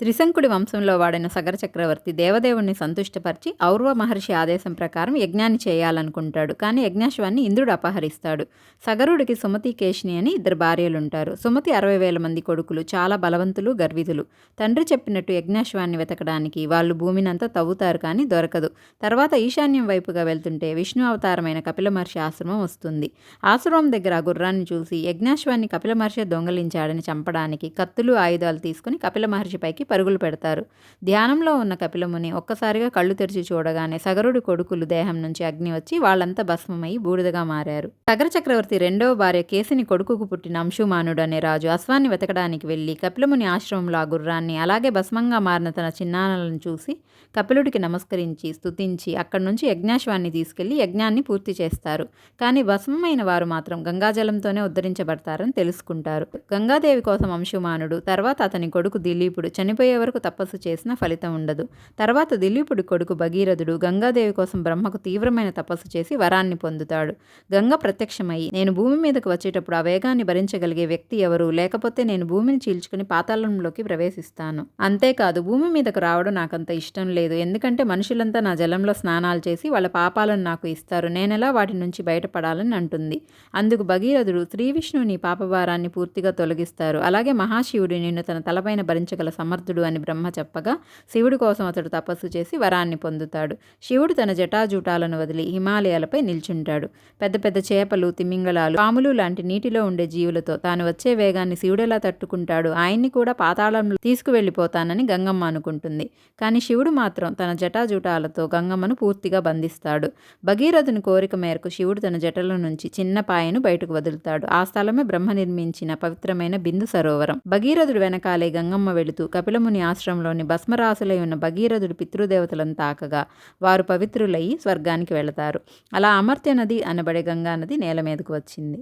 త్రిశంకుడి వంశంలో వాడిన సగర చక్రవర్తి దేవదేవుణ్ణి సంతుష్టపరిచి ఔర్వ మహర్షి ఆదేశం ప్రకారం యజ్ఞాన్ని చేయాలనుకుంటాడు. కానీ యజ్ఞాశ్వాన్ని ఇంద్రుడు అపహరిస్తాడు. సగరుడికి సుమతి, కేశిని అని ఇద్దరు భార్యలుంటారు. సుమతి 60,000 మంది కొడుకులు, చాలా బలవంతులు, గర్వితులు. తండ్రి చెప్పినట్టు యజ్ఞాశ్వాన్ని వెతకడానికి వాళ్ళు భూమినంతా తవ్వుతారు, కానీ దొరకదు. తర్వాత ఈశాన్యం వైపుగా వెళ్తుంటే విష్ణు అవతారమైన కపిల మహర్షి ఆశ్రమం వస్తుంది. ఆశ్రమం దగ్గర ఆ గుర్రాన్ని చూసి యజ్ఞాశ్వాన్ని కపిల మహర్షి దొంగలించాడని చంపడానికి కత్తులు, ఆయుధాలు తీసుకుని కపిల మహర్షి పైకి పరుగులు పెడతారు. ధ్యానంలో ఉన్న కపిలముని ఒక్కసారిగా కళ్ళు తెరిచి చూడగానే సగరుడి కొడుకులు దేహం నుంచి అగ్ని వచ్చి వాళ్ళంతా భస్మమై బూడిదగా మారారు. సగర చక్రవర్తి రెండవ భార్య కేసిని కొడుకుకు పుట్టిన అంశుమానుడు అనే రాజు అశ్వాన్ని వెతకడానికి వెళ్లి కపిలముని ఆశ్రమంలో ఆ గుర్రాన్ని, అలాగే భస్మంగా మారిన తన చిన్నాన్నలను చూసి కపిలుడికి నమస్కరించి స్తుతించి అక్కడి నుంచి యజ్ఞాశ్వాన్ని తీసుకెళ్లి యజ్ఞాన్ని పూర్తి చేస్తారు. కానీ భస్మమైన వారు మాత్రం గంగాజలంతోనే ఉద్ధరించబడతారని తెలుసుకుంటారు. గంగాదేవి కోసం అంశుమానుడు, తర్వాత అతని కొడుకు దిలీపుడు చనిపోయే వరకు తపస్సు చేసినా ఫలితం ఉండదు. తర్వాత దిలీపుడి కొడుకు భగీరథుడు గంగాదేవి కోసం బ్రహ్మకు తీవ్రమైన తపస్సు చేసి వరాన్ని పొందుతాడు. గంగ ప్రత్యక్షమై, నేను భూమి మీదకు వచ్చేటప్పుడు ఆ వేగాన్ని భరించగలిగే వ్యక్తి ఎవరు, లేకపోతే నేను భూమిని చీల్చుకుని పాతాళంలోకి ప్రవేశిస్తాను. అంతేకాదు, భూమి మీదకు రావడం నాకంత ఇష్టం లేదు. ఎందుకంటే మనుషులంతా నా జలంలో స్నానాలు చేసి వాళ్ళ పాపాలను నాకు ఇస్తారు. నేనెలా వాటి నుంచి బయటపడాలని అంటుంది. అందుకు భగీరథుడు, శ్రీ విష్ణువు నీ పాపభారాన్ని పూర్తిగా తొలగిస్తారు. అలాగే మహాశివుడు నిన్ను తన తలపైన భరించగల సమర్థుడు అని బ్రహ్మ చెప్పగా శివుడి కోసం అతడు తపస్సు చేసి వరాన్ని పొందుతాడు. శివుడు తన జటాజూటాలను వదిలి హిమాలయాలపై నిల్చుంటాడు. పెద్ద పెద్ద చేపలు, తిమింగళాలు, పాములు లాంటి నీటిలో ఉండే జీవులతో తాను వచ్చే వేగాన్ని శివుడెలా తట్టుకుంటాడు, ఆయన్ని కూడా పాతాళంలో తీసుకువెళ్ళిపోతానని గంగమ్మ అనుకుంటుంది. కానీ శివుడు మాత్రం తన జటాజూటాలతో గంగమ్మను పూర్తిగా బంధిస్తాడు. భగీరథుని కోరిక మేరకు శివుడు తన జటల నుంచి చిన్న పాయను బయటకు వదులుతాడు. ఆ స్థలమే బ్రహ్మ నిర్మించిన పవిత్రమైన బిందు సరోవరం. భగీరథుడు వెనకాలే గంగమ్మ వెళుతూ కపిలముని ఆశ్రమంలోని భస్మరాసులై ఉన్న భగీరథుడు పితృదేవతలను తాకగా వారు పవిత్రులయ్యి స్వర్గానికి వెళతారు. అలా అమర్త్య నది అనబడే గంగా నది నేల మీదకు వచ్చింది.